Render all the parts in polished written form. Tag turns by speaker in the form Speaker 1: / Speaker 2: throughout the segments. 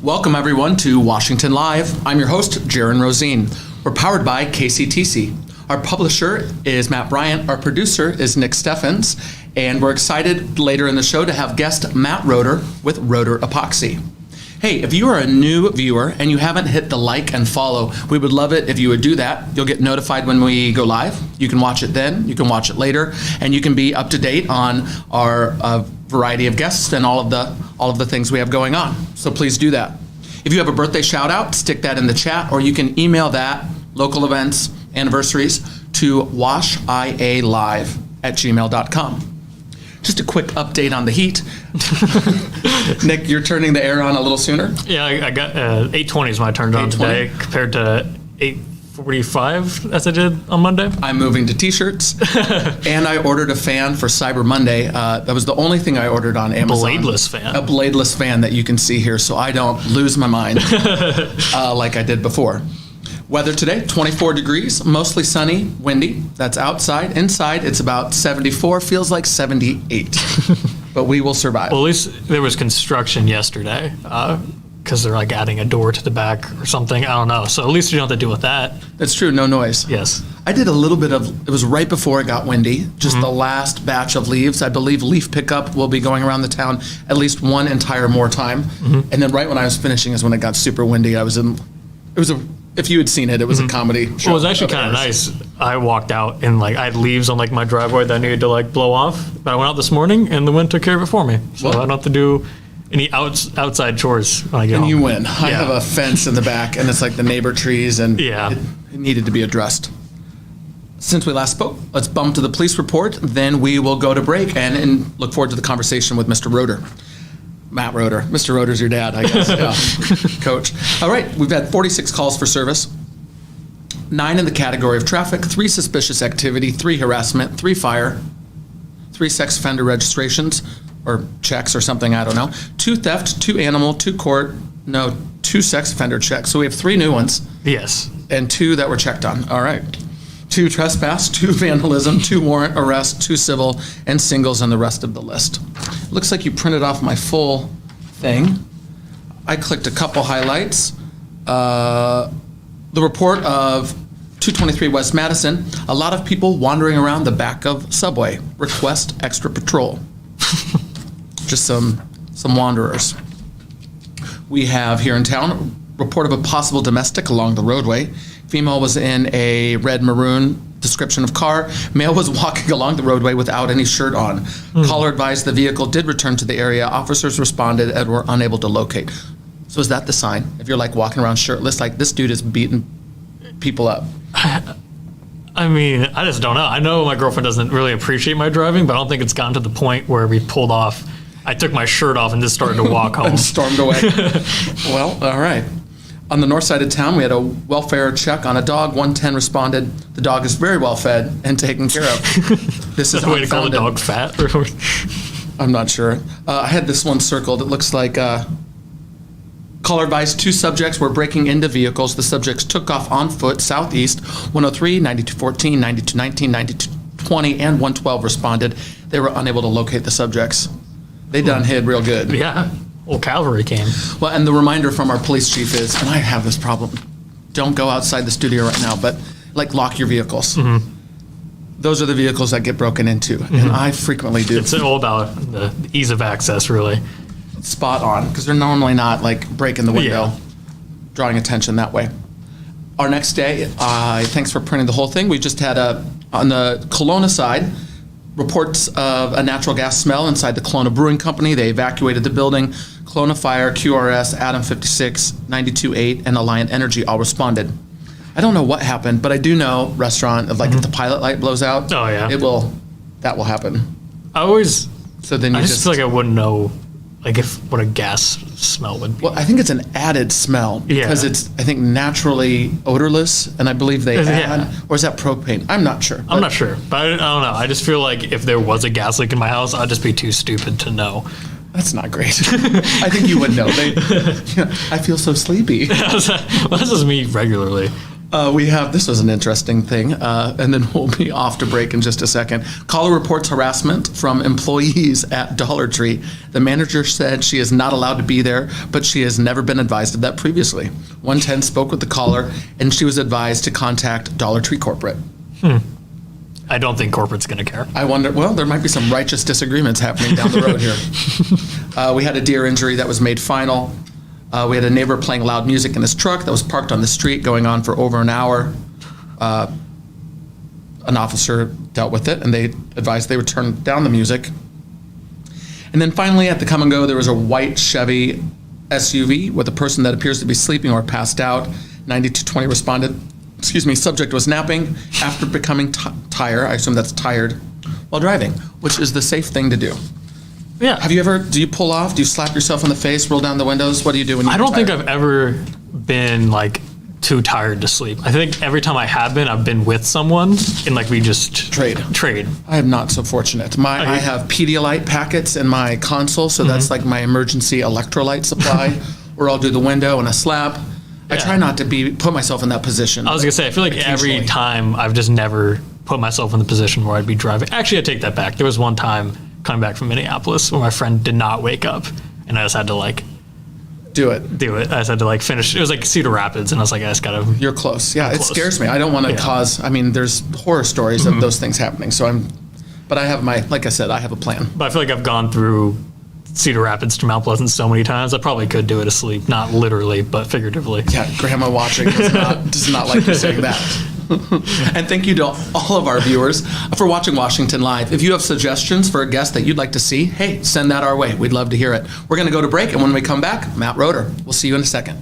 Speaker 1: Welcome, everyone, to Washington Live. I'm your host, Jaron Rosien. We're powered by KCTC. Our publisher is Matt Bryant. Our producer is Nick Steffens. And we're excited later in the show to have guest Matt Roeder with Roeder Epoxy. Hey, if you are a new viewer and you haven't hit the like and follow, we would love it if you would do that. You'll get notified when we go live. You can watch it then, you can watch it later, and you can be up to date on our variety of guests and all of the things we have going on. So please do that. If you have a birthday shout out, stick that in the chat, or you can email that, local events, anniversaries, to washialive@gmail.com. Just a quick update on the heat. Nick, you're turning the air on a little sooner?
Speaker 2: Yeah, I got 8:20 is when I turned it on today compared to 8:45 as I did on Monday.
Speaker 1: I'm moving to t-shirts, and I ordered a fan for Cyber Monday. That was the only thing I ordered on Amazon.
Speaker 2: Bladeless fan.
Speaker 1: A bladeless fan that you can see here, so I don't lose my mind like I did before. Weather today, 24 degrees, mostly sunny, windy. That's outside. Inside, it's about 74, feels like 78. But we will survive.
Speaker 2: Well, at least there was construction yesterday because they're like adding a door to the back or something. I don't know. So at least you don't have to deal with that.
Speaker 1: That's true. No noise.
Speaker 2: Yes.
Speaker 1: I did a little bit of, it was right before it got windy, just the last batch of leaves. I believe leaf pickup will be going around the town at least one entire more time. And then right when I was finishing is when it got super windy. If you had seen it, it was a comedy show.
Speaker 2: Well, it was actually kind of nice. I walked out and I had leaves on my driveway that I needed to blow off. But I went out this morning and the wind took care of it for me. So I don't have to do any outside chores when I get home.
Speaker 1: And you win. I have a fence in the back and it's like the neighbor trees and
Speaker 2: Yeah.
Speaker 1: it needed to be addressed. Since we last spoke, let's bump to the police report. Then we will go to break and look forward to the conversation with Mr. Roeder. Matt Roeder. Mr. Roeder's your dad, I guess. Yeah. Coach. All right, we've had 46 calls for service, 9 in the category of traffic, 3 suspicious activity, 3 harassment, 3 fire, 3 sex offender registrations, or checks or something, I don't know, 2 theft, 2 animal, 2 2 sex offender checks. So we have 3 new ones.
Speaker 2: Yes.
Speaker 1: And 2 that were checked on. All right. 2 trespass, 2 vandalism, 2 warrant arrest, 2 civil, and singles on the rest of the list. Looks like you printed off my full thing. I clicked a couple highlights. The report of 223 West Madison, a lot of people wandering around the back of Subway. Request extra patrol. Just some wanderers. We have here in town, report of a possible domestic along the roadway. Female was in a red maroon description of car. Male was walking along the roadway without any shirt on. Caller advised the vehicle did return to the area. Officers responded and were unable to locate. So is that the sign? If you're walking around shirtless, this dude is beating people up.
Speaker 2: I mean, I just don't know. I know my girlfriend doesn't really appreciate my driving, but I don't think it's gotten to the point where we pulled off. I took my shirt off and just started to walk home.
Speaker 1: And stormed away. Well, all right. On the north side of town, we had a welfare check on a dog. 110 responded. The dog is very well fed and taken care of. This is
Speaker 2: the way to call the dog fat?
Speaker 1: I'm not sure. I had this one circled. It looks like caller advised 2 subjects were breaking into vehicles. The subjects took off on foot southeast. 103, 9214, 9219, 9220, and 112 responded. They were unable to locate the subjects. They done hid real good.
Speaker 2: Yeah. Well, cavalry came.
Speaker 1: Well, and the reminder from our police chief is, and I have this problem, don't go outside the studio right now, but lock your vehicles. Those are the vehicles that get broken into, and I frequently do.
Speaker 2: It's all about the ease of access, really.
Speaker 1: Spot on, because they're normally not breaking the window, drawing attention that way. Our next day, thanks for printing the whole thing. We just had on the Kelowna side, reports of a natural gas smell inside the Kelowna Brewing Company. They evacuated the building. Kelowna Fire, QRS, Adam 56, 92.8, and Alliant Energy all responded. I don't know what happened, but I do know restaurant of if the pilot light blows out.
Speaker 2: Oh yeah.
Speaker 1: That will happen.
Speaker 2: I just feel like I wouldn't know what a gas smell would be.
Speaker 1: Well, I think it's an added smell because it's, I think, naturally odorless, and I believe they add, or is that propane? I'm not sure.
Speaker 2: I'm not sure, but I don't know. I just feel like if there was a gas leak in my house, I'd just be too stupid to know.
Speaker 1: That's not great. I think you would know. I feel so sleepy.
Speaker 2: Well, this is me regularly.
Speaker 1: This was an interesting thing, and then we'll be off to break in just a second. Caller reports harassment from employees at Dollar Tree. The manager said she is not allowed to be there, but she has never been advised of that previously. 110 spoke with the caller, and she was advised to contact Dollar Tree corporate.
Speaker 2: I don't think corporate's going to care.
Speaker 1: I wonder, well, there might be some righteous disagreements happening down the road here. We had a deer injury that was made final. We had a neighbor playing loud music in his truck that was parked on the street going on for over an hour. An officer dealt with it, and they advised they would turn down the music. And then finally, at the come and go, there was a white Chevy SUV with a person that appears to be sleeping or passed out. 9220 responded, subject was napping after becoming tired, I assume that's tired, while driving, which is the safe thing to do.
Speaker 2: Yeah.
Speaker 1: Do you pull off? Do you slap yourself in the face, roll down the windows? What do you do when you
Speaker 2: I don't think I've ever been like too tired to sleep. I think every time I have been, I've been with someone and like we just trade.
Speaker 1: I am not so fortunate. I have Pedialyte packets in my console, so that's like my emergency electrolyte supply, where I'll do the window and a slap. I try not to put myself in that position.
Speaker 2: I was gonna say, I feel like every time I've just never put myself in the position where I'd be driving. Actually, I take that back. There was one time coming back from Minneapolis where my friend did not wake up, and I just had to like
Speaker 1: do it.
Speaker 2: I just had to like finish. It was like Cedar Rapids, and I was like, I just gotta.
Speaker 1: You're close. Yeah, it scares me. I don't want to cause. I mean, there's horror stories of those things happening. So but I have like I said, I have a plan.
Speaker 2: But I feel like I've gone through Cedar Rapids to Mount Pleasant so many times. I probably could do it asleep, not literally, but figuratively.
Speaker 1: Yeah, Grandma watching does not like you saying that. And thank you to all of our viewers for watching Washington Live. If you have suggestions for a guest that you'd like to see, hey, send that our way. We'd love to hear it. We're going to go to break, and when we come back, Matt Roeder. We'll see you in a second.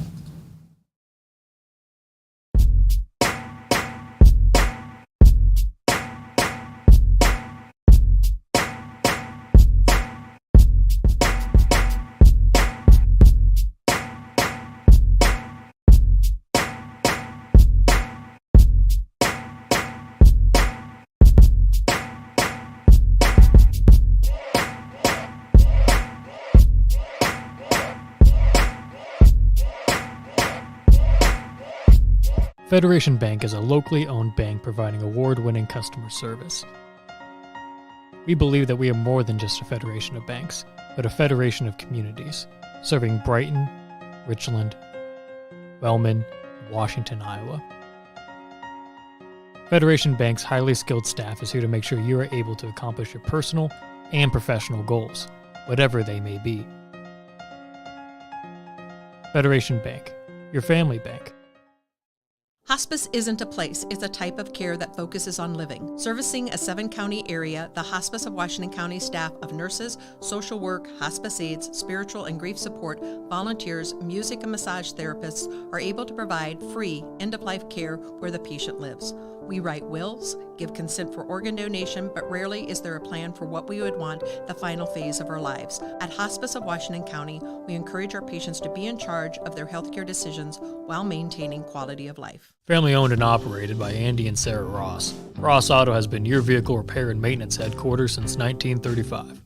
Speaker 2: Federation Bank is a locally owned bank providing award-winning customer service. We believe that we are more than just a federation of banks, but a federation of communities, serving Brighton, Richland, Wellman, and Washington, Iowa. Federation Bank's highly skilled staff is here to make sure you are able to accomplish your personal and professional goals, whatever they may be. Federation Bank, your family bank.
Speaker 3: Hospice isn't a place, it's a type of care that focuses on living. Servicing a 7-county area, the Hospice of Washington County staff of nurses, social work, hospice aides, spiritual and grief support, volunteers, music and massage therapists are able to provide free end-of-life care where the patient lives. We write wills, give consent for organ donation, but rarely is there a plan for what we would want the final phase of our lives. At Hospice of Washington County, we encourage our patients to be in charge of their healthcare decisions while maintaining quality of life.
Speaker 2: Family owned and operated by Andy and Sarah Ross. Ross Auto has been your vehicle repair and maintenance headquarters since 1935.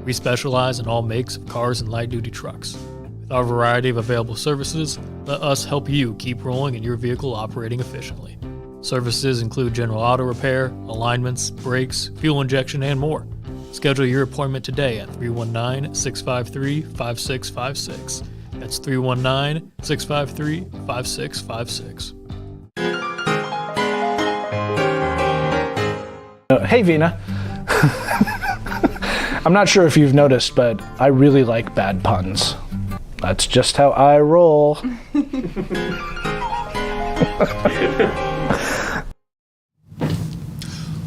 Speaker 2: We specialize in all makes of cars and light-duty trucks. With our variety of available services, let us help you keep rolling and your vehicle operating efficiently. Services include general auto repair, alignments, brakes, fuel injection, and more. Schedule your appointment today at 319-653-5656. That's 319-653-5656.
Speaker 4: Hey, Vina. I'm not sure if you've noticed, but I really like bad puns. That's just how I roll.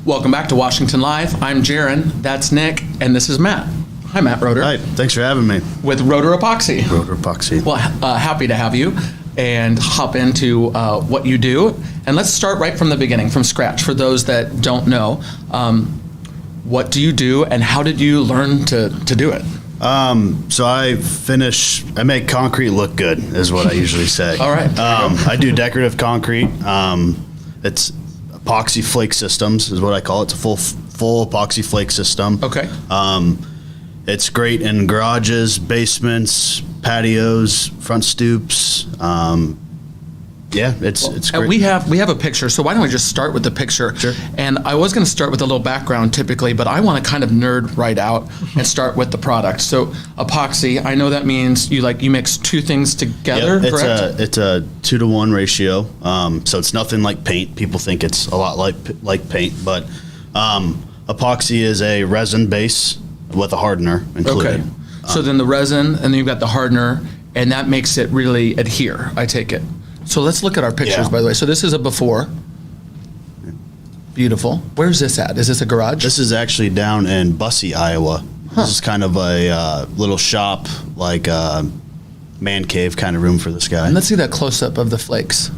Speaker 1: Welcome back to Washington Live. I'm Jaron, that's Nick, and this is Matt. Hi, Matt Roeder.
Speaker 5: Hi, thanks for having me.
Speaker 1: With Roeder Epoxy.
Speaker 5: Roeder Epoxy.
Speaker 1: Well, happy to have you and hop into what you do. And let's start right from the beginning, from scratch. For those that don't know, what do you do and how did you learn to do it?
Speaker 5: So I make concrete look good, is what I usually say.
Speaker 1: All right.
Speaker 5: I do decorative concrete. It's epoxy flake systems is what I call it. It's a full epoxy flake system.
Speaker 1: Okay.
Speaker 5: It's great in garages, basements, patios, front stoops, Yeah, it's
Speaker 1: And
Speaker 5: great.
Speaker 1: we have a picture, so why don't we just start with the picture?
Speaker 5: Sure.
Speaker 1: And I was going to start with a little background typically, but I want to kind of nerd right out and start with the product. So epoxy, I know that means you mix two things together,
Speaker 5: Yeah,
Speaker 1: correct?
Speaker 5: it's a 2-to-1 ratio. So it's nothing like paint. People think it's a lot like paint, but epoxy is a resin base with a hardener included.
Speaker 1: Okay. So then the resin, and then you've got the hardener, and that makes it really adhere, I take it. So let's look at our pictures,
Speaker 5: Yeah.
Speaker 1: by the way. So this is a before. Beautiful. Where's this at? Is this a garage?
Speaker 5: This is actually down in Bussy, Iowa. This is kind of a little shop, like a man cave kind of room for this guy.
Speaker 1: And let's see that close-up of the flakes.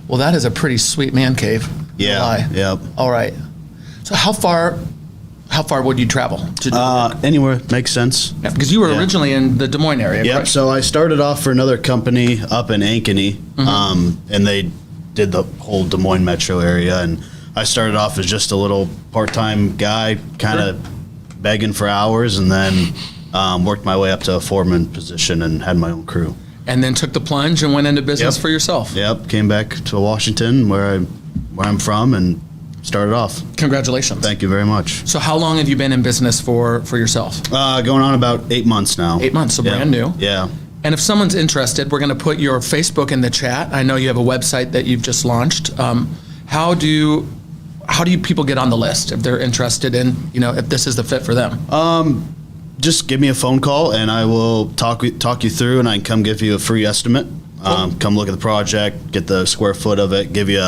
Speaker 1: Well, that is a pretty sweet man cave. No
Speaker 5: Yeah,
Speaker 1: lie.
Speaker 5: yep.
Speaker 1: All right. So how far would you travel to do work?
Speaker 5: Anywhere makes sense.
Speaker 1: Yeah, because you were
Speaker 5: yeah.
Speaker 1: originally in the Des Moines area,
Speaker 5: Yep.
Speaker 1: correct?
Speaker 5: So I started off for another company up in Ankeny, and they did the whole Des Moines metro area. And I started off as just a little part-time guy, kind of begging for hours, and then worked my way up to a foreman position and had my own crew.
Speaker 1: And then took the plunge and went into business
Speaker 5: Yep.
Speaker 1: for yourself.
Speaker 5: Yep. Came back to Washington, where I'm from, and started off.
Speaker 1: Congratulations.
Speaker 5: Thank you very much.
Speaker 1: So how long have you been in business for yourself?
Speaker 5: Going on about 8 months now.
Speaker 1: 8 months, so
Speaker 5: Yeah.
Speaker 1: brand new.
Speaker 5: Yeah.
Speaker 1: And if someone's interested, we're going to put your Facebook in the chat. I know you have a website that you've just launched. How do people get on the list if they're interested in, if this is the fit for them?
Speaker 5: Just give me a phone call and I will talk you through, and I can come give you a free estimate. Come look at the project, get the square foot of it, give you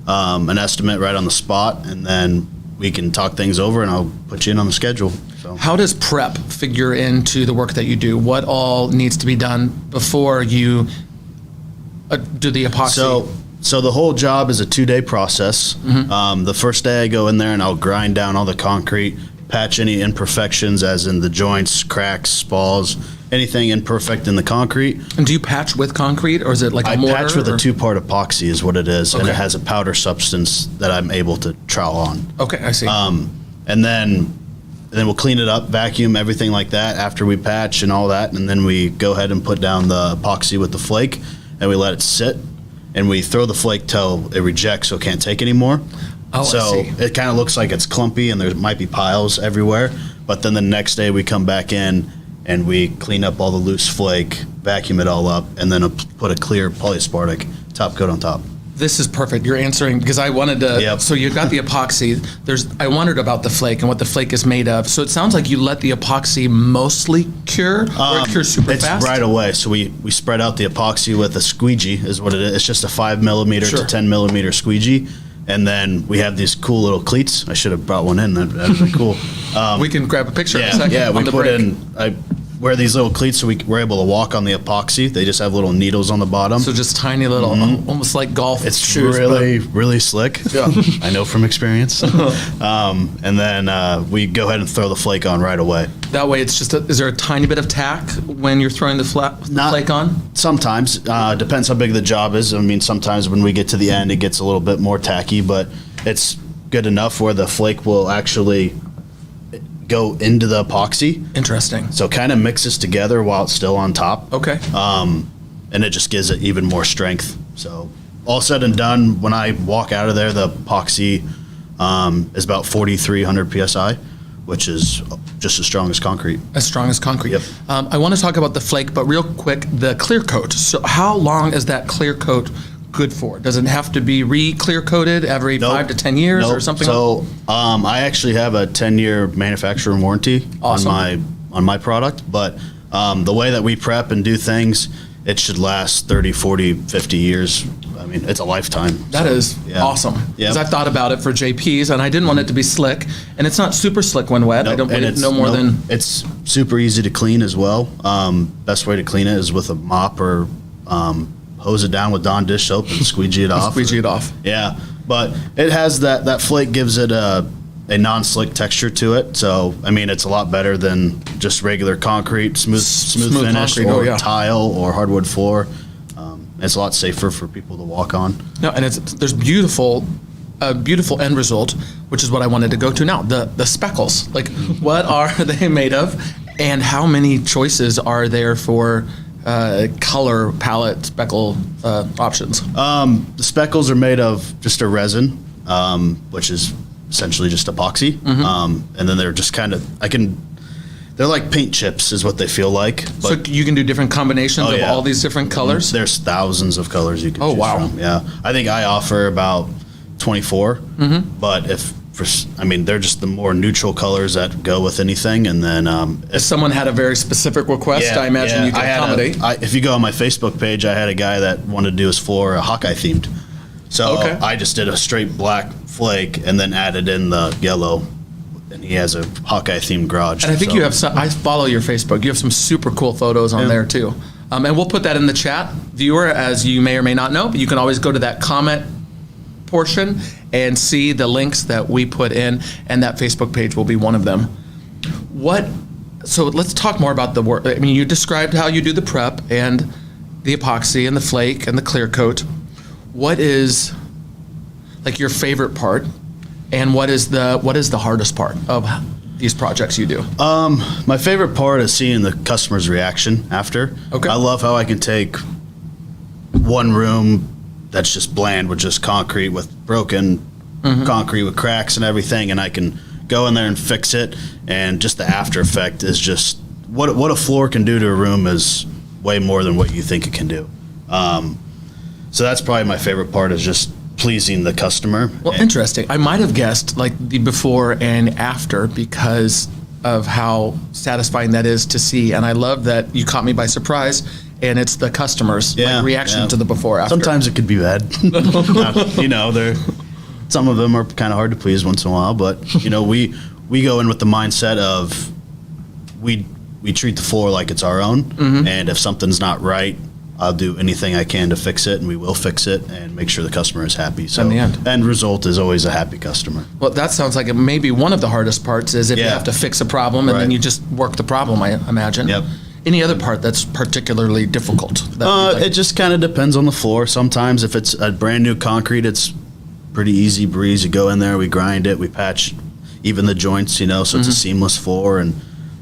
Speaker 5: an estimate right on the spot, and then we can talk things over and I'll put you in on the schedule. So.
Speaker 1: How does prep figure into the work that you do? What all needs to be done before you do the epoxy?
Speaker 5: So the whole job is a 2-day process. The first day I go in there and I'll grind down all the concrete, patch any imperfections, as in the joints, cracks, spalls, anything imperfect in the concrete.
Speaker 1: And do you patch with concrete, or is it like a
Speaker 5: I
Speaker 1: mortar?
Speaker 5: patch with a
Speaker 1: or-
Speaker 5: 2-part epoxy is what it is, and
Speaker 1: Okay.
Speaker 5: it has a powder substance that I'm able to trowel on.
Speaker 1: Okay, I see.
Speaker 5: And then we'll clean it up, vacuum, everything like that after we patch and all that, and then we go ahead and put down the epoxy with the flake, and we let it sit, and we throw the flake till it rejects, so it can't take anymore.
Speaker 1: Oh, I
Speaker 5: So
Speaker 1: see.
Speaker 5: it kind of looks like it's clumpy and there might be piles everywhere, but then the next day we come back in and we clean up all the loose flake, vacuum it all up, and then put a clear polyaspartic top coat on top.
Speaker 1: This is perfect. You're answering because I wanted to.
Speaker 5: Yep.
Speaker 1: So you've got the epoxy. I wondered about the flake and what the flake is made of. So it sounds like you let the epoxy mostly cure, or it cures super
Speaker 5: It's
Speaker 1: fast.
Speaker 5: right away. So we spread out the epoxy with a squeegee, is what it is. It's just a 5mm
Speaker 1: Sure.
Speaker 5: to 10mm squeegee. And then we have these cool little cleats. I should have brought one in. That'd be cool.
Speaker 1: We can grab a picture in a
Speaker 5: Yeah,
Speaker 1: second.
Speaker 5: yeah.
Speaker 1: on
Speaker 5: We
Speaker 1: the
Speaker 5: put
Speaker 1: break.
Speaker 5: in. I wear these little cleats so we're able to walk on the epoxy. They just have little needles on the bottom.
Speaker 1: So just tiny little, almost like golf
Speaker 5: It's
Speaker 1: shoes.
Speaker 5: really slick.
Speaker 1: Yeah.
Speaker 5: I know from experience. And then we go ahead and throw the flake on right away.
Speaker 1: but that way, it's just. Is there a tiny bit of tack when you're throwing the flake on?
Speaker 5: Sometimes. Depends how big the job is. I mean, sometimes when we get to the end, it gets a little bit more tacky, but it's good enough where the flake will actually go into the epoxy.
Speaker 1: Interesting.
Speaker 5: So it kind of mixes together while it's still on top.
Speaker 1: Okay.
Speaker 5: And it just gives it even more strength. So all said and done, when I walk out of there, the epoxy is about 4,300 PSI, which is just as strong as concrete.
Speaker 1: As strong as concrete.
Speaker 5: Yep.
Speaker 1: I want to talk about the flake, but real quick, the clear coat. So how long is that clear coat good for? Does it have to be re-clear coated every
Speaker 5: Nope.
Speaker 1: 5 to 10 years or
Speaker 5: Nope.
Speaker 1: something?
Speaker 5: So I actually have a 10-year manufacturer warranty
Speaker 1: Awesome.
Speaker 5: on my product, but the way that we prep and do things, it should last 30, 40, 50 years. I mean, it's a lifetime.
Speaker 1: That is
Speaker 5: yeah.
Speaker 1: awesome.
Speaker 5: Yep.
Speaker 1: Because I've thought about it for JPs, and I didn't want it to be slick, and it's not super slick when wet. I don't
Speaker 5: And
Speaker 1: believe
Speaker 5: it's
Speaker 1: no more than.
Speaker 5: It's super easy to clean as well. Best way to clean it is with a mop or hose it down with Dawn dish soap and squeegee it off.
Speaker 1: Squeegee it off.
Speaker 5: Yeah, but it has that flake gives it a non-slick texture to it. So I mean, it's a lot better than just regular concrete, smooth finish,
Speaker 1: concrete,
Speaker 5: or
Speaker 1: oh, yeah.
Speaker 5: tile or hardwood floor. It's a lot safer for people to walk on.
Speaker 1: No, and there's beautiful end result, which is what I wanted to go to now. The speckles, like what are they made of, and how many choices are there for color palette speckle options?
Speaker 5: The speckles are made of just a resin, which is essentially just epoxy. And then they're just kind of, they're like paint chips is what they feel like.
Speaker 1: So you can do different combinations of all these different colors?
Speaker 5: There's thousands of colors you can choose from. Yeah. I think I offer about 24, but they're just the more neutral colors that go with anything. And then
Speaker 1: if someone had a very specific request, I imagine you can accommodate.
Speaker 5: If you go on my Facebook page, I had a guy that wanted to do his floor Hawkeye themed. So I just did a straight black flake and then added in the yellow. And he has a Hawkeye themed garage.
Speaker 1: And I think you have I follow your Facebook. You have some super cool photos on there too. And we'll put that in the chat, viewer, as you may or may not know, but you can always go to that comment portion and see the links that we put in, and that Facebook page will be one of them. So let's talk more about the work. I mean, you described how you do the prep and the epoxy and the flake and the clear coat. What is like your favorite part, and what is the hardest part of these projects you do?
Speaker 5: My favorite part is seeing the customer's reaction after.
Speaker 1: Okay.
Speaker 5: I love how I can take one room that's just bland with just concrete with broken concrete with cracks and everything, and I can go in there and fix it, and just the after effect is just what a floor can do to a room is way more than what you think it can do. So that's probably my favorite part, is just pleasing the customer.
Speaker 1: Well, interesting. I might have guessed like the before and after because of how satisfying that is to see, and I love that you caught me by surprise. And it's the customer's reaction to the before after.
Speaker 5: Sometimes it could be bad. Some of them are kind of hard to please once in a while, but we go in with the mindset of we treat the floor like it's our own, and if something's not right, I'll do anything I can to fix it, and we will fix it and make sure the customer is happy. So
Speaker 1: in the end
Speaker 5: result is always a happy customer.
Speaker 1: Well, that sounds like it may be one of the hardest parts is if you have to fix a problem and then you just work the problem, I imagine.
Speaker 5: Yep.
Speaker 1: Any other part that's particularly difficult?
Speaker 5: It just kind of depends on the floor. Sometimes if it's a brand new concrete, it's pretty easy breeze. You go in there, we grind it, we patch even the joints, so it's a seamless floor. And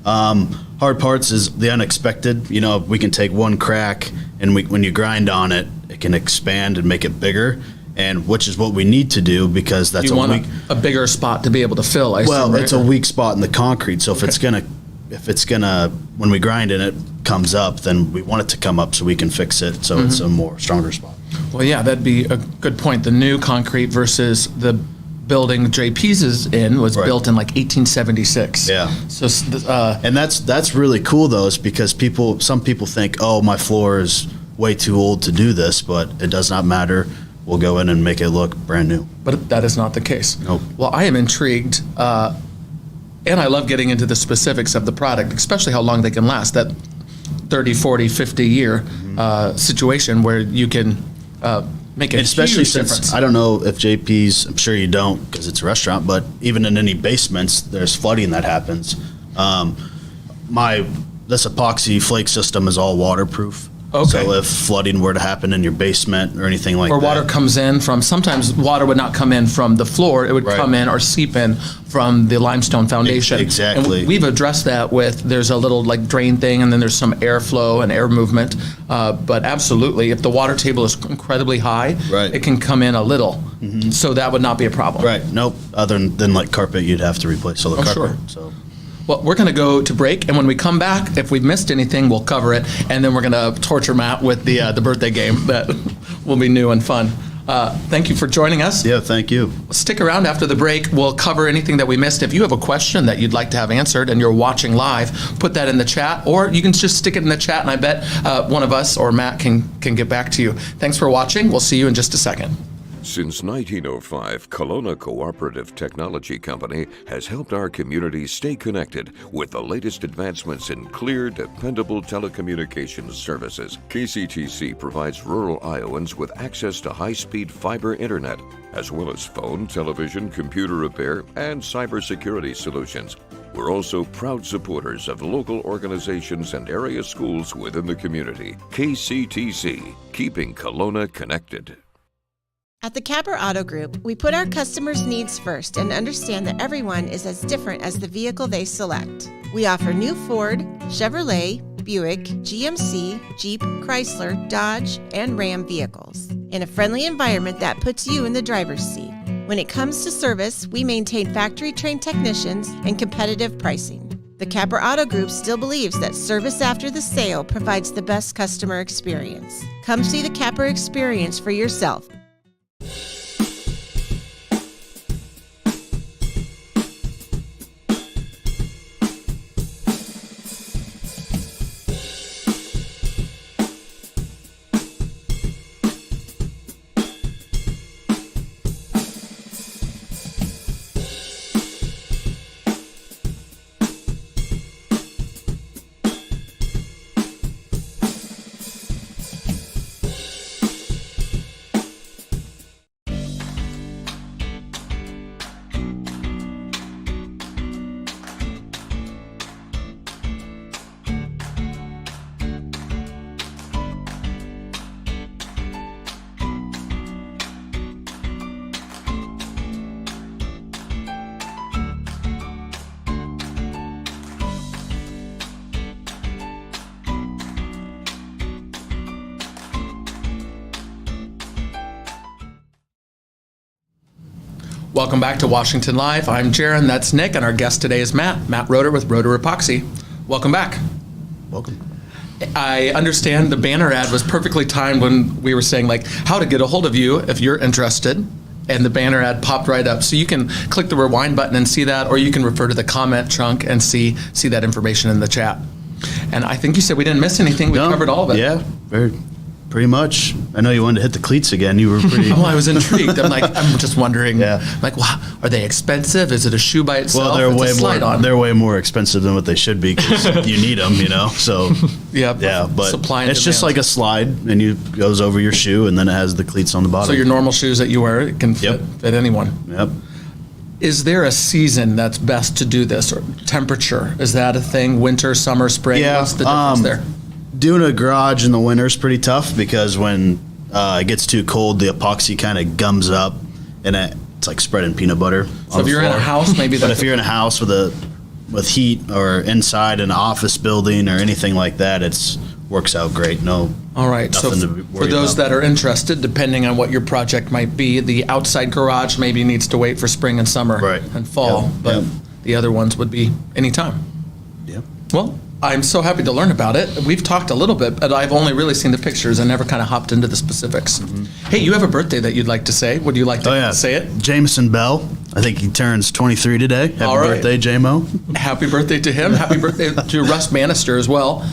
Speaker 5: hard parts is the unexpected. We can take one crack, and when you grind on it, it can expand and make it bigger, and which is what we need to do because that's
Speaker 1: you want a bigger spot to be able to fill.
Speaker 5: It's a weak spot in the concrete. So if it's gonna when we grind and it comes up, then we want it to come up so we can fix it so it's a more stronger spot.
Speaker 1: Well, yeah, that'd be a good point. The new concrete versus the building JP's is in was built in like 1876.
Speaker 5: Yeah.
Speaker 1: So
Speaker 5: and that's really cool though, is because some people think, oh, my floor is way too old to do this, but it does not matter. We'll go in and make it look brand new.
Speaker 1: But that is not the case.
Speaker 5: Nope.
Speaker 1: Well, I am intrigued. And I love getting into the specifics of the product, especially how long they can last, that 30, 40, 50 year situation where you can make a
Speaker 5: especially
Speaker 1: huge difference.
Speaker 5: I don't know if JP's, I'm sure you don't because it's a restaurant, but even in any basements, there's flooding that happens. This epoxy flake system is all waterproof.
Speaker 1: Okay.
Speaker 5: So if flooding were to happen in your basement or anything like that.
Speaker 1: Or water comes in from, sometimes water would not come in from the floor, it would come in or seep in from the limestone foundation.
Speaker 5: Exactly.
Speaker 1: And we've addressed that with, there's a little like drain thing and then there's some airflow and air movement. But absolutely, if the water table is incredibly high, it can come in a little. So that would not be a problem.
Speaker 5: Right, nope. Other than like carpet, you'd have to replace all the carpet.
Speaker 1: Sure.
Speaker 5: So.
Speaker 1: Well, we're going to go to break, and when we come back, if we've missed anything, we'll cover it, and then we're going to torture Matt with the birthday game that will be new and fun. Thank you for joining us.
Speaker 5: Yeah, thank you.
Speaker 1: Stick around after the break. We'll cover anything that we missed. If you have a question that you'd like to have answered and you're watching live, put that in the chat, or you can just stick it in the chat, and I bet one of us or Matt can get back to you. Thanks for watching. We'll see you in just a second.
Speaker 6: Since 1905, Kelowna Cooperative Technology Company has helped our community stay connected with the latest advancements in clear, dependable telecommunications services. KCTC provides rural Iowans with access to high-speed fiber internet, as well as phone, television, computer repair, and cybersecurity solutions. We're also proud supporters of local organizations and area schools within the community. KCTC, keeping Kelowna connected.
Speaker 7: At the Capper Auto Group, we put our customers' needs first and understand that everyone is as different as the vehicle they select. We offer new Ford, Chevrolet, Buick, GMC, Jeep, Chrysler, Dodge, and Ram vehicles in a friendly environment that puts you in the driver's seat. When it comes to service, we maintain factory-trained technicians and competitive pricing. The Capper Auto Group still believes that service after the sale provides the best customer experience. Come see the Capper experience for yourself.
Speaker 1: Welcome back to Washington Live. I'm Jaron, that's Nick, and our guest today is Matt Roeder with Roeder Epoxy. Welcome back.
Speaker 5: Welcome.
Speaker 1: I understand the banner ad was perfectly timed when we were saying like how to get a hold of you if you're interested, and the banner ad popped right up. So you can click the rewind button and see that, or you can refer to the comment chunk and see that information in the chat. And I think you said we didn't miss anything. We covered all of it.
Speaker 5: Yeah, pretty much. I know you wanted to hit the cleats again. You were pretty.
Speaker 1: Well, I was intrigued. I'm just wondering.
Speaker 5: Yeah.
Speaker 1: Like, wow, are they expensive? Is it a shoe by itself?
Speaker 5: Well,
Speaker 1: It's a slide-on.
Speaker 5: they're way more expensive than what they should be because you need them, So
Speaker 1: Yeah,
Speaker 5: but
Speaker 1: supply and
Speaker 5: it's just
Speaker 1: demand.
Speaker 5: like a slide, and you goes over your shoe, and then it has the cleats on the bottom.
Speaker 1: So your normal shoes that you wear it can fit anyone.
Speaker 5: Yep.
Speaker 1: Is there a season that's best to do this, or temperature? Is that a thing? Winter, summer, spring?
Speaker 5: Yeah.
Speaker 1: What's the difference there?
Speaker 5: Doing a garage in the winter is pretty tough because when it gets too cold, the epoxy kind of gums up, and it's like spreading peanut butter.
Speaker 1: So if you're in a house, maybe
Speaker 5: But
Speaker 1: that's
Speaker 5: if you're in a house with heat or inside an office building or anything like that, it's works out great. No.
Speaker 1: all right. So
Speaker 5: nothing to
Speaker 1: for
Speaker 5: worry
Speaker 1: those
Speaker 5: about.
Speaker 1: that are interested, depending on what your project might be, the outside garage maybe needs to wait for spring and summer
Speaker 5: Right.
Speaker 1: and fall,
Speaker 5: Yep.
Speaker 1: but
Speaker 5: Yep.
Speaker 1: the other ones would be anytime.
Speaker 5: Yep.
Speaker 1: Well, I'm so happy to learn about it. We've talked a little bit, but I've only really seen the pictures and never kind of hopped into the specifics. Hey, you have a birthday that you'd like to say? Would you like to
Speaker 5: Oh yeah,
Speaker 1: say it?
Speaker 5: Jameson Bell. I think he turns 23 today. Happy
Speaker 1: All right.
Speaker 5: birthday, J-Mo.
Speaker 1: Happy birthday to him. Happy birthday to Russ Bannister as well.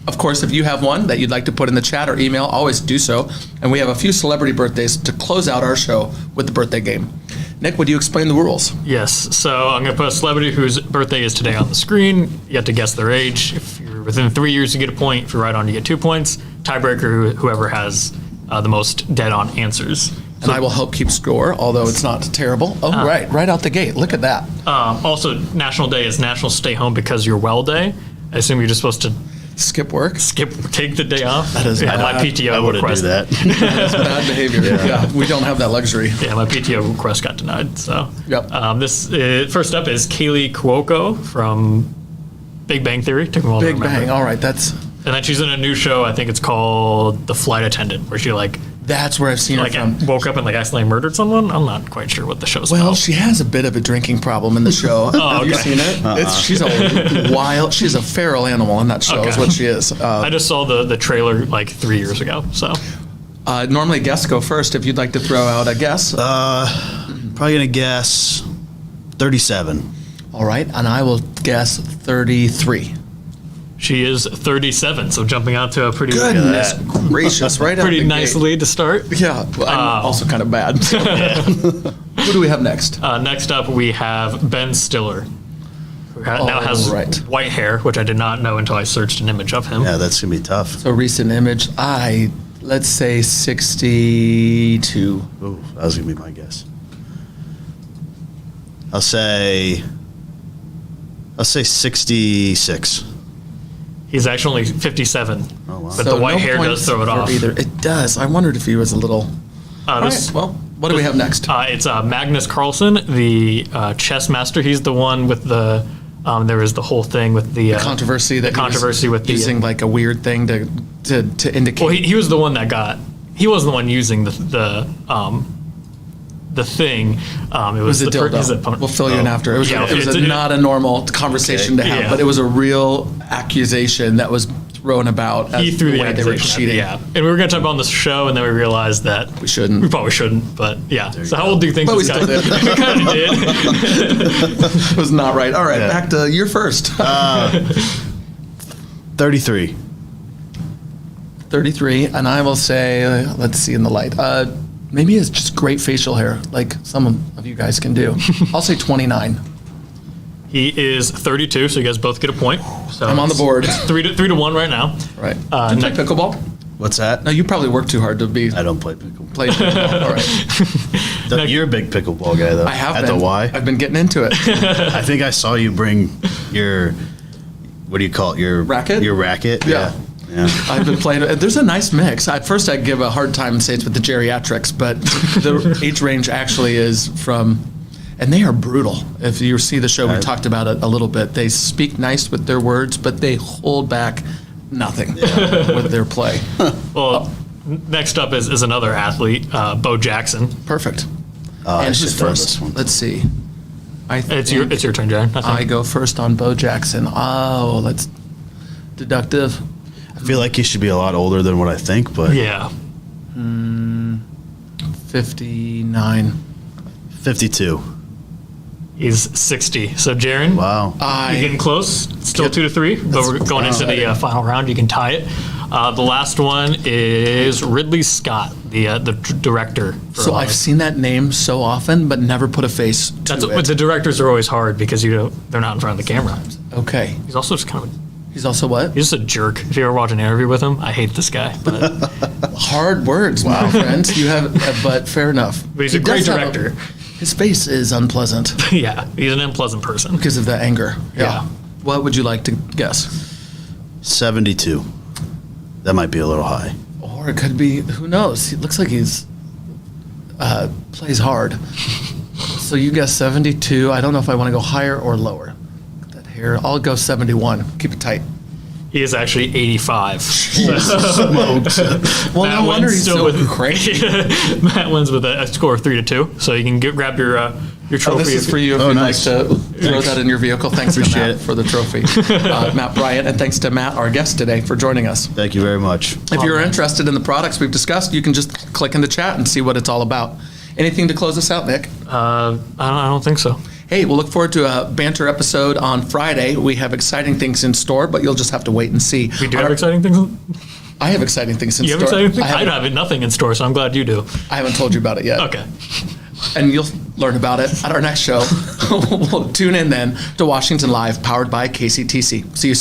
Speaker 1: Of course, if you have one that you'd like to put in the chat or email, always do so. And we have a few celebrity birthdays to close out our show with the birthday game. Nick, would you explain the rules?
Speaker 2: Yes. So I'm going to put a celebrity whose birthday is today on the screen. You have to guess their age. If you're within 3 years, you get a point. If you're right on, you get 2 points. Tiebreaker, whoever has the most dead-on answers.
Speaker 1: And I will help keep score, although it's not terrible. Oh, right out the gate. Look at that.
Speaker 2: Also, National Day is National Stay Home Because You're Well Day. I assume you're just supposed to
Speaker 1: Skip work.
Speaker 2: take the day off. That
Speaker 1: is
Speaker 2: my
Speaker 1: bad.
Speaker 2: PTO
Speaker 5: I wouldn't do
Speaker 2: request.
Speaker 5: that.
Speaker 1: That's bad behavior. Yeah, we don't have that luxury.
Speaker 2: Yeah, my PTO request got denied. So,
Speaker 1: Yep.
Speaker 2: This first up is Kaylee Cuoco from Big Bang Theory. Took me a while to
Speaker 1: Big
Speaker 2: remember.
Speaker 1: Bang. All right, that's
Speaker 2: And then she's in a new show. I think it's called The Flight Attendant, where she
Speaker 1: where I've seen her from.
Speaker 2: woke up and accidentally murdered someone. I'm not quite sure what the show's
Speaker 1: Well,
Speaker 2: about.
Speaker 1: she has a bit of a drinking problem in the show. Have you
Speaker 2: okay.
Speaker 1: seen it? She's a feral animal in that show is
Speaker 2: Okay.
Speaker 1: what she is.
Speaker 2: I just saw the trailer 3 years ago. So
Speaker 1: Normally guests go first if you'd like to throw out a guess.
Speaker 5: Probably gonna guess 37.
Speaker 1: All right, and I will guess 33.
Speaker 2: she is 37. So jumping out to a pretty
Speaker 1: Goodness gracious, right out
Speaker 2: pretty
Speaker 1: the
Speaker 2: nice
Speaker 1: gate.
Speaker 2: lead to start.
Speaker 1: Yeah, well, I'm also kind of bad. So. Who do we have next?
Speaker 2: Next up, we have Ben Stiller, who now has
Speaker 1: right.
Speaker 2: white hair, which I did not know until I searched an image of him.
Speaker 5: Yeah, that's gonna be tough.
Speaker 1: So recent image, let's say 62.
Speaker 5: Ooh, that was gonna be my guess. I'll say 66.
Speaker 2: He's actually 57.
Speaker 5: Oh, wow.
Speaker 2: But
Speaker 1: So
Speaker 2: the white
Speaker 1: no
Speaker 2: hair does
Speaker 1: points
Speaker 2: throw it
Speaker 1: for
Speaker 2: off.
Speaker 1: Either. It does. I wondered if he was a little. All
Speaker 2: This,
Speaker 1: right, well, what do we have next?
Speaker 2: It's Magnus Carlsen, the chess master. He's the one with the There was the whole thing with the
Speaker 1: Controversy that
Speaker 2: controversy with the
Speaker 1: using like a weird thing to indicate.
Speaker 2: Well, he was the one that he wasn't the one using the thing. It was
Speaker 1: a
Speaker 2: his
Speaker 1: dildo.
Speaker 2: opponent.
Speaker 1: We'll fill you in after. It was,
Speaker 2: Yeah,
Speaker 1: it was
Speaker 2: it's
Speaker 1: not a normal conversation to have,
Speaker 2: Yeah.
Speaker 1: but it was a real accusation that was thrown about.
Speaker 2: He
Speaker 1: As
Speaker 2: threw
Speaker 1: the
Speaker 2: the
Speaker 1: way they were
Speaker 2: accusation.
Speaker 1: cheating.
Speaker 2: Yeah, and we were going to talk about on the show, and then we realized that
Speaker 1: We shouldn't.
Speaker 2: We probably shouldn't, but yeah. So how old do you think
Speaker 1: But we
Speaker 2: this guy?
Speaker 1: still did.
Speaker 2: We kind of did.
Speaker 1: It was not right. All right, back to your first.
Speaker 5: 33.
Speaker 1: 33, and I will say, let's see in the light. Maybe it's just great facial hair, like some of you guys can do. I'll say 29.
Speaker 2: He is 32, so you guys both get a point. So
Speaker 1: I'm on the board.
Speaker 2: It's 3-1 right now.
Speaker 1: Right. Do you play pickleball?
Speaker 5: What's that?
Speaker 1: No, you probably work too hard to be
Speaker 5: I don't play pickleball.
Speaker 1: play pickleball. All right.
Speaker 5: You're a big pickleball guy, though.
Speaker 1: I have
Speaker 5: At
Speaker 1: been.
Speaker 5: the Y.
Speaker 1: I've been getting into it.
Speaker 5: I think I saw you bring your, what do you call it? Your
Speaker 1: Racket?
Speaker 5: Your racket.
Speaker 1: Yeah.
Speaker 5: Yeah.
Speaker 1: I've been playing it. There's a nice mix. At first, I'd give a hard time and say it's with the geriatrics, but the age range actually is from, and they are brutal. If you see the show, we talked about it a little bit. They speak nice with their words, but they hold back nothing with their play.
Speaker 2: Well, next up is another athlete, Bo Jackson.
Speaker 1: Perfect.
Speaker 5: I
Speaker 1: And
Speaker 5: should
Speaker 1: who's
Speaker 5: know
Speaker 1: first?
Speaker 5: this one.
Speaker 1: Let's see.
Speaker 2: It's your turn, Jaron. I
Speaker 1: I
Speaker 2: think.
Speaker 1: go first on Bo Jackson. Oh, let's deductive.
Speaker 5: I feel like he should be a lot older than what I think, but
Speaker 2: Yeah.
Speaker 1: 59.
Speaker 5: 52.
Speaker 2: He's 60. So, Jaron,
Speaker 5: Wow.
Speaker 2: you're getting close. Still 2-3, but we're going into the final round. You can tie it. The last one is Ridley Scott, the director. For
Speaker 1: So I've seen that name so often, but never put a face to
Speaker 2: That's
Speaker 1: it.
Speaker 2: but the directors are always hard because they're not in front of the camera.
Speaker 1: Okay.
Speaker 2: He's also just kind of
Speaker 1: He's also what?
Speaker 2: he's just a jerk. If you ever watch an interview with him, I hate this guy. But,
Speaker 1: Hard words, my friend. You have, but fair enough.
Speaker 2: but he's
Speaker 1: He
Speaker 2: a great
Speaker 1: does have
Speaker 2: director.
Speaker 1: his face is unpleasant
Speaker 2: Yeah, he's an unpleasant person.
Speaker 1: because of the anger.
Speaker 2: Yeah.
Speaker 1: What would you like to guess?
Speaker 5: 72. That might be a little high.
Speaker 1: Or it could be, who knows? He looks like he's plays hard. So you guess 72. I don't know if I want to go higher or lower. That hair. I'll go 71. Keep it tight.
Speaker 2: He is actually 85.
Speaker 1: Well, no wonder he's so great.
Speaker 2: Matt wins with a score of 3-2. So you can grab your trophy.
Speaker 1: Oh, this is for you if
Speaker 5: Oh,
Speaker 1: you'd
Speaker 5: nice.
Speaker 1: like to throw that in your vehicle. Thanks to
Speaker 5: Appreciate
Speaker 1: Matt
Speaker 5: it.
Speaker 1: for the trophy. Matt Bryant, and thanks to Matt, our guest today, for joining us.
Speaker 5: Thank you very much.
Speaker 1: If you're interested in the products we've discussed, you can just click in the chat and see what it's all about. Anything to close us out, Nick?
Speaker 2: I don't think so.
Speaker 1: Hey, we'll look forward to a banter episode on Friday. We have exciting things in store, but you'll just have to wait and see.
Speaker 2: We do have exciting things.
Speaker 1: I have exciting things in
Speaker 2: You have
Speaker 1: store.
Speaker 2: exciting things?
Speaker 1: I
Speaker 2: I
Speaker 1: haven't,
Speaker 2: have nothing in store, so I'm glad you do.
Speaker 1: I haven't told you about it yet.
Speaker 2: Okay.
Speaker 1: And you'll learn about it at our next show. We'll tune in then to Washington Live, powered by KCTC. See you soon.